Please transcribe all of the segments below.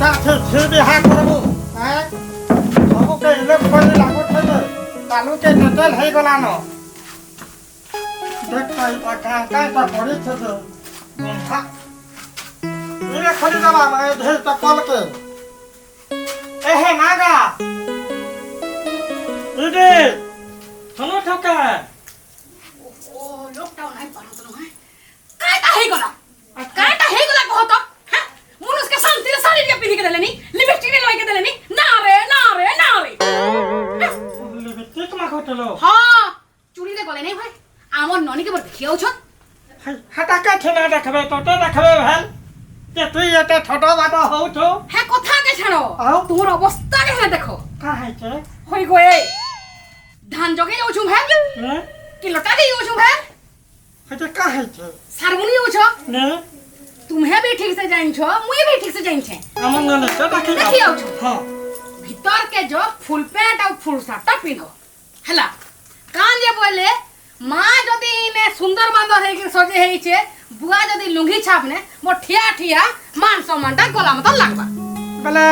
ତାଠି ଝି ବିହା କରବୁ ସବୁକେ ଇଲେକ୍ଟ୍ରି ଲାଗୁଛେ ଯେ ତାଲୁକେ ନେଟେଲ ହେଇଗଲାନ देख पाई का पड़ी थे इने खोली दबा मैं ढेर चप्पल के एहे नागा इदे सुनो ठोका ओ लॉकडाउन है परंतु है काटा हे गला कहो तो हैं मुनुस के शांति रे साड़ी के पिरी के देलेनी लिपस्टिक ने लगा के देलेनी ना रे लिपस्टिक मा खोटलो हां चूड़ी रे गले नहीं भाई आमर ननी के बर देखियो छ हटा के छना देखबे तोते देखबे भेल जे तू एते छोटो बाटो हो छो हे कथा के छाड़ो तोर अवस्था के है देखो का है छे होई गए धान जगे जाऊ छु भेल कि लटा दे जाऊ छु भेल हटे का है छे सारमुनी जाऊ छ ने तुम्हें भी ठीक से जाइन छ मुई भी ठीक से जाइन छे हमन ने तो देखियो छ हां भीतर के जो फुल पैंट और फुल शर्ट पिनो हला कान जे बोले माँ जदि इने सुंदर बांदर है कि सजे है छे बुआ जदि लुंगी छापने मो ठिया ठिया मान सम्मानटा गला मत लागबा बले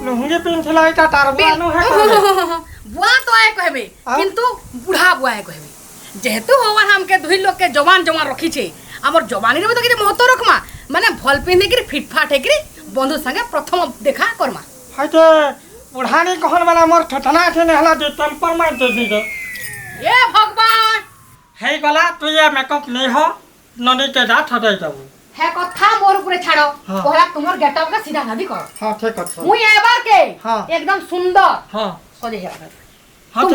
लुंगी पिनथला इटा तार बुआ नो है बुआ तो आए कहबे किंतु बूढ़ा बुआ आए कहबे जेहेतु होवन हमके दुई लोग के जवान रखी छे हमर जवानी रे तो कि महत्व रखमा माने भल पिने कि फिटफाट है कि बंधु संगे प्रथम देखा करमा हटे बुढ़ानी कहन वाला मोर ठठना थे ने हला दे टेम्पर मार दे दी ए भगवान हे गला तू ये मेकअप नहीं हो ननी के जा ठडै जाबू हे कथा मोर ऊपर छाड़ो पहला तुमर गेटअप का सीधा शादी करो हां ठीक है मुई एबार के एकदम सुंदर हां सजे है हां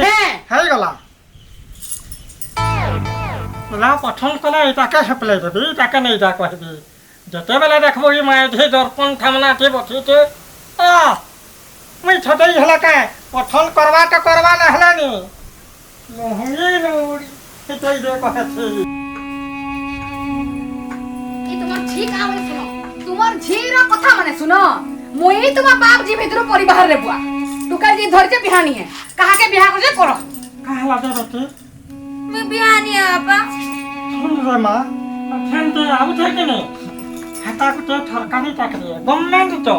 हे गला मला पठन कला इटा के हेपले देबी इटा के नहीं जा कहबी जते बेला देखबो ई माय धे दर्पण थामना थे बठी थे आ मुई ठडै हला का पठन करवा न हला नी मोहनी नूर तो इदे कहथे ई तुमर झी का माने सुनो तुमर झी रा कथा माने सुनो मोई तुम बाप जी भीतर परिवार रे बुआ टुका जी धर के बिहानी है कहा के बिहा कर करो कहा लागे बते मैं बिहानी है आपा सुन रे मां अखन ते आउ थे के ने हाता को ते ठरकानी ताक दे गवर्नमेंट तो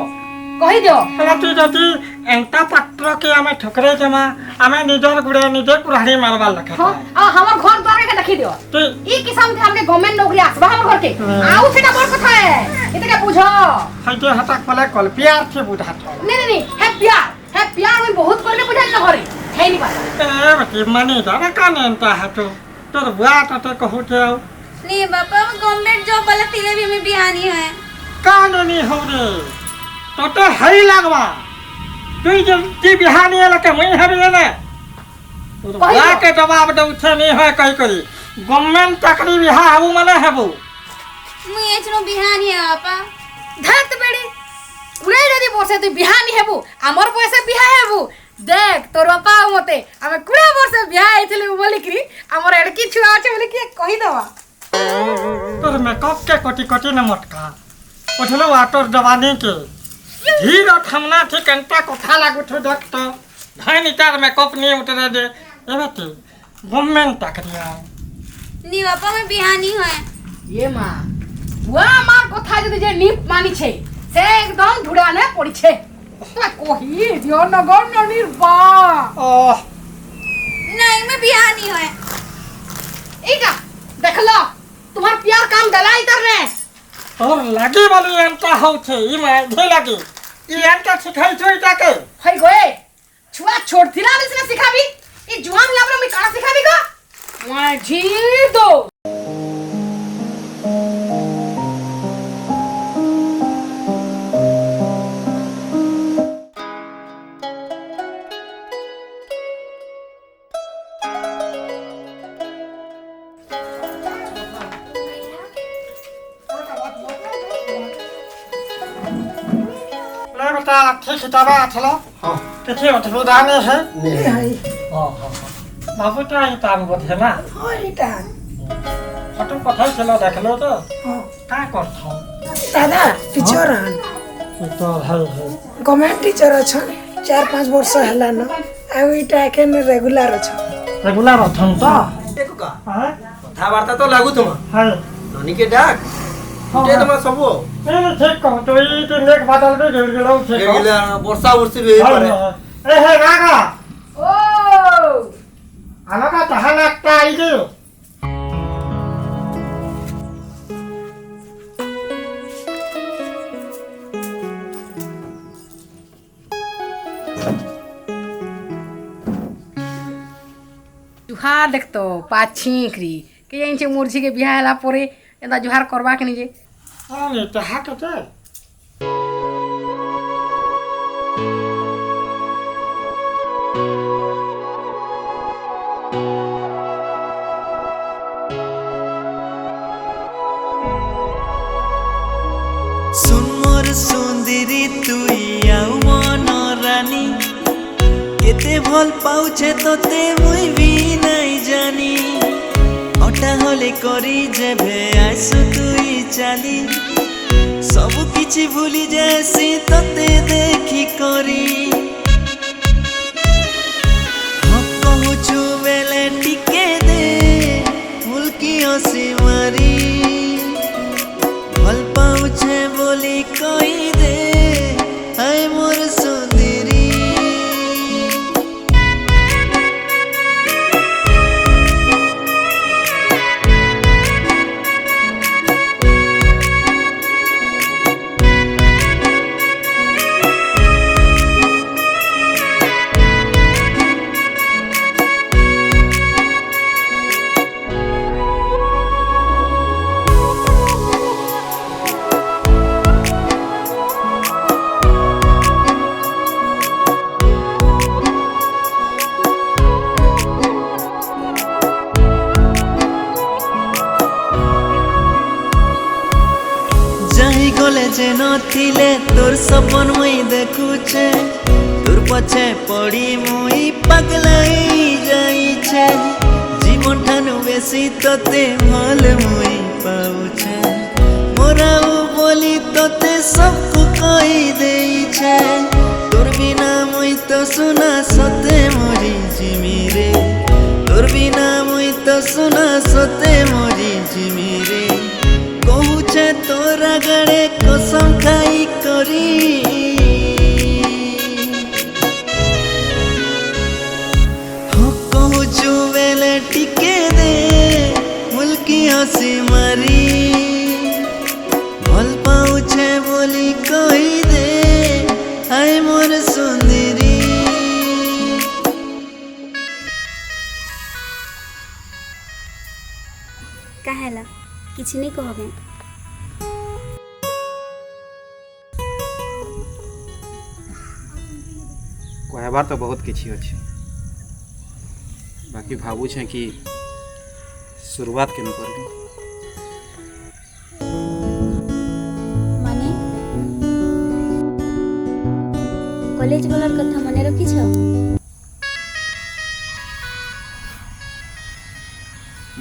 कहि दियो पला तू जति एंटा पात्र के हमें ठकरे जमा हमें निजर गुड़े निजे कुराड़ी मारवा लखा हां आ हमर घर द्वार के देखि दियो तो ई किस्म के हमके गवर्नमेंट नौकरी आसबा हमर घर के आउ सेटा बड़ कथा है इते के बुझो हइते हता पला कल प्यार से बुझा था नहीं है प्यार में बहुत करने बुझाई न हरे है नी बात ए बती मनी दा काने एंटा हतो तोर बुआ तते कहू थे नहीं बापा गवर्नमेंट जॉब वाला तेरे भी में बिहानी है काने नहीं हो रे तो हई लागवा तू जब ती बिहानी लके मई हबे ने तो बुआ के जवाब दउ छे नहीं है कहि करी गवर्नमेंट चाकरी बिहा हबू माने हबू मुई एछनो बिहानी है बापा धत बेड़ी उरे जदी बसे तू बिहानी हेबू हमर पैसे बिहा हेबू देख तोर बापा मते हमें कुड़ा वर्ष बिहा आइथिले बोली करी हमर एडकी छुआ আছে बोली कि कहि दवा तोर मेकअप के कोटी कोटी न मटका उठलो आटोर जवानी के धीर थमना थी कंटा कथा लागु थो देख तो धानी तार मेकअप नहीं उतरे दे एबते गवर्नमेंट ताकरिया नी बापा में बिहानी है ये मां बुआ मार कथा जदी जे नी मानी छे से एकदम धुड़ाने पड़ी छे तो कोही दियो नगर ननीर बा ओह नहीं मैं बिहानी है इका देख लो तुम्हार प्यार काम दलाई करने और लागे वाली एंटा हो छे ई में धे लागे ई एंटा सिखाई छोई ताके हई गए छुआ छोड़थिला बिसने सिखाबी ई जुआन लाबरा में काना सिखाबी का मैं जी दो बेटा ठीक किताबा आथलो हां किथे अद्भुत आने है नहीं है हां हां बाबू ता ई ताम बथे ना हां इटा फोटो पठाई चलो देखलो तो हां का करथौ दादा टीचर हन तो है गवर्नमेंट टीचर अछन 4-5 वर्ष हला न आ इटा एखन रेगुलर अछ रेगुलर अथन तो देखो का हां कथा वार्ता तो लागू तुम हां ननी के डाक उठे तमा सब नहीं ठीक कहो तो ये तो नेक बादल भी गिर गिरा उठे गिले वर्षा वर्षी भी पारे ए हे नागा ओ अलगा तहला একটা আইডিয়া जुहार देख तो पाछीखरी के जाइन छे मुर्जी के बियाह होला परे एदा जुहार करबा के निजे আরে তাহা কতে सुन मोर सुंदरी तुई आउ मन रानी केते भल पाउछे तोते मुई भी नहीं जानी अटा होले करी जेभे आसु तुई चाली सब किछि भूली जैसी तोते देखी करी कहूछु बेले टिके दे मुल्की हसी मारी भल पाउछे बोली कही दे हाय मोर सुंदरी जाही गले जे नथिले तोर सपन मुई देखुछे तोर पछे पड़ी मुई पगलाई जाइछे जीवन ठानु बेसी तोते भल मुई पाउछे मोराउ बोली तोते सबको कही देइछे तोर बिना मुई तो सुना सते मोरी जिमी रे तोर बिना मुई तो सुना सते मोरी जिमी रे कहूछे तोरा गड़े कसम खाई करी हो कहूछु बेले टिके दे मुल्की हसी मारी भल पाउछे बोली कही दे हाय मोर सुंदरी काहेला किछि नहीं कहबे कहबार तो बहुत किछि अच्छे बाकी भावुछे कि शुरुआत केन करबी माने कॉलेज गलार कथा मने रखिछ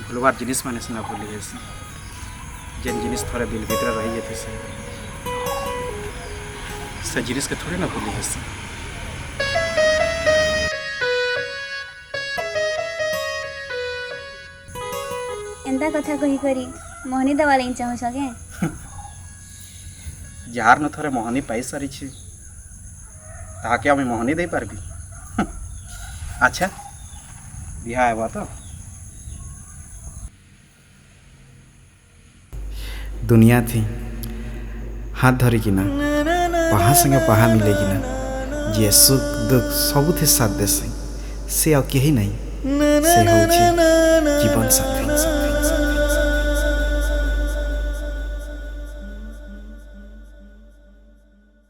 भूलबार जिनिस माने सिना भूली हेसी जेन जिनिस थोड़े दिल भीतर रही जेते से जिनिस के थोड़े ना भूली हेसी एंता कथा कही करी मोहनी दवा लेन चाहो सके जार न थोड़े मोहनी पाई सारी छी ताके आमी मोहनी दे पारबी अच्छा बिहा हेबा तो दुनिया थी हाथ धरिकिना पहा संगे पहा मिलेकिना जे सुख दुख सबुथे साथ देसे से आ केही नहीं से होछि जीवन साथी।